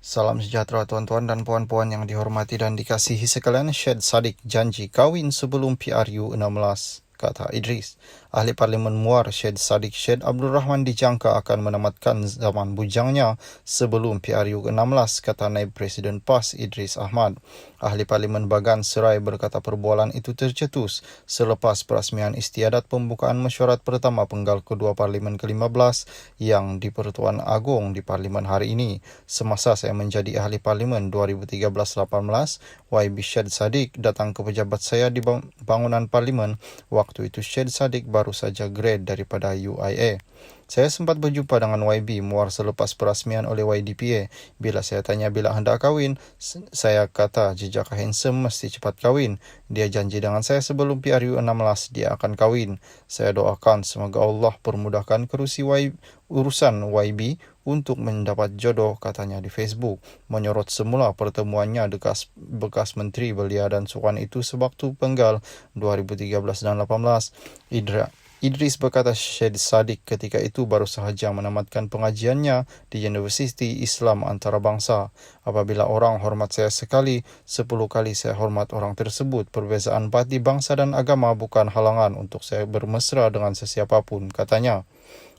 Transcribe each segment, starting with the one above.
Salam sejahtera tuan-tuan dan puan-puan yang dihormati dan dikasihi sekalian. Syed Saddiq janji kahwin sebelum PRU 16, kata Idris. Ahli Parlimen Muar Syed Saddiq Syed Abdul Rahman dijangka akan menamatkan zaman bujangnya sebelum PRU 16, kata Naib Presiden PAS Idris Ahmad. Ahli Parlimen Bagan Serai berkata perbualan itu tercetus selepas perasmian istiadat pembukaan mesyuarat pertama penggal kedua Parlimen ke-15 yang di Pertuan Agong di Parlimen hari ini. Semasa saya menjadi ahli Parlimen 2013-18, YB Syed Saddiq datang ke pejabat saya di bangunan Parlimen. Waktu itu Syed Saddiq baru saja grade daripada UIA. Saya sempat berjumpa dengan YB Muar selepas perasmian oleh YDPA. Bila saya tanya bila hendak kahwin, saya kata jejak handsome mesti cepat kahwin. Dia janji dengan saya sebelum PRU 16 dia akan kahwin. Saya doakan semoga Allah permudahkan kerusi urusan YB untuk mendapat jodoh, katanya di Facebook. Menyorot semula pertemuannya bekas Menteri Belia dan Sukan itu sewaktu penggal 2013 dan 18. Idris berkata Syed Saddiq ketika itu baru sahaja menamatkan pengajiannya di Universiti Islam Antarabangsa. Apabila orang hormat saya sekali, 10 kali saya hormat orang tersebut. Perbezaan parti, bangsa dan agama bukan halangan untuk saya bermesra dengan sesiapapun, katanya.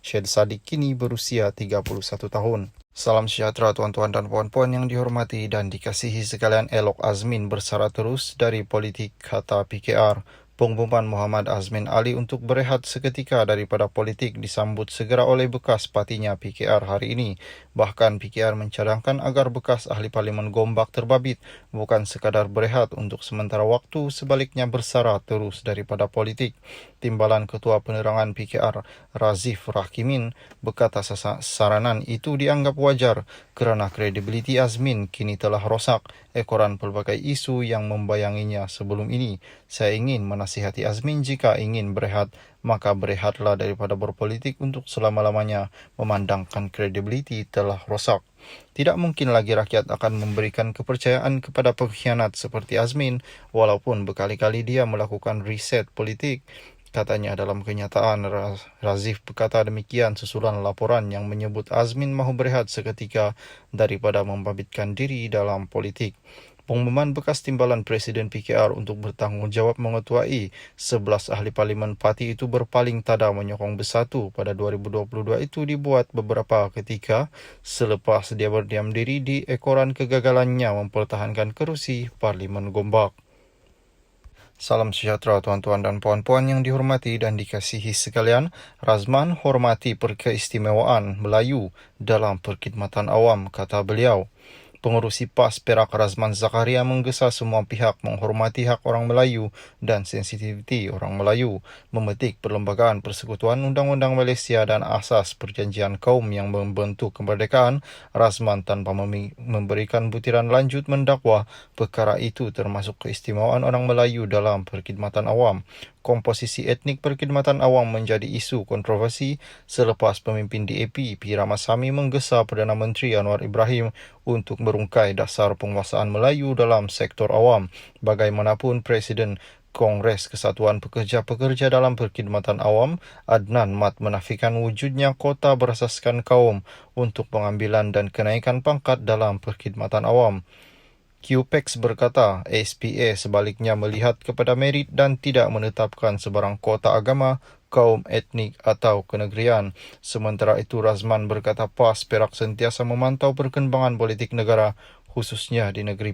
Syed Saddiq kini berusia 31 tahun. Salam sejahtera tuan-tuan dan puan-puan yang dihormati dan dikasihi sekalian. Elok Azmin bersara terus dari politik, kata PKR. Pengumuman Muhammad Azmin Ali untuk berehat seketika daripada politik disambut segera oleh bekas partinya PKR hari ini. Bahkan PKR mencadangkan agar bekas ahli Parlimen Gombak terbabit bukan sekadar berehat untuk sementara waktu, sebaliknya bersara terus daripada politik. Timbalan Ketua Penerangan PKR Razif Rakimin berkata saranan itu dianggap wajar kerana kredibiliti Azmin kini telah rosak ekoran pelbagai isu yang membayanginya sebelum ini. Saya ingin menasihati Azmin jika ingin berehat, maka berehatlah daripada berpolitik untuk selama-lamanya, memandangkan kredibiliti telah rosak. Tidak mungkin lagi rakyat akan memberikan kepercayaan kepada pengkhianat seperti Azmin, walaupun berkali-kali dia melakukan riset politik, katanya dalam kenyataan. Razif berkata demikian susulan laporan yang menyebut Azmin mahu berehat seketika daripada membabitkan diri dalam politik. Pengumuman bekas timbalan Presiden PKR untuk bertanggungjawab mengetuai 11 ahli Parlimen parti itu berpaling tada menyokong Bersatu pada 2022 itu dibuat beberapa ketika selepas dia berdiam diri di ekoran kegagalannya mempertahankan kerusi Parlimen Gombak. Salam sejahtera tuan-tuan dan puan-puan yang dihormati dan dikasihi sekalian. Razman hormati perkeistimewaan Melayu dalam perkhidmatan awam, kata beliau. Pengerusi PAS Perak Razman Zakaria menggesa semua pihak menghormati hak orang Melayu dan sensitiviti orang Melayu, memetik Perlembagaan Persekutuan Undang-Undang Malaysia dan asas Perjanjian Kaum yang membentuk kemerdekaan. Razman tanpa memberikan butiran lanjut mendakwa perkara itu termasuk keistimewaan orang Melayu dalam perkhidmatan awam. Komposisi etnik perkhidmatan awam menjadi isu kontroversi selepas pemimpin DAP P. Ramasamy menggesa Perdana Menteri Anwar Ibrahim untuk merungkai dasar penguasaan Melayu dalam sektor awam. Bagaimanapun, Presiden Kongres Kesatuan Pekerja-Pekerja dalam Perkhidmatan Awam, Adnan Mat, menafikan wujudnya kota berasaskan kaum untuk pengambilan dan kenaikan pangkat dalam perkhidmatan awam. QPEX berkata SPA sebaliknya melihat kepada merit dan tidak menetapkan sebarang kota agama, kaum, etnik atau kenegerian. Sementara itu, Razman berkata PAS Perak sentiasa memantau perkembangan politik negara, khususnya di negeri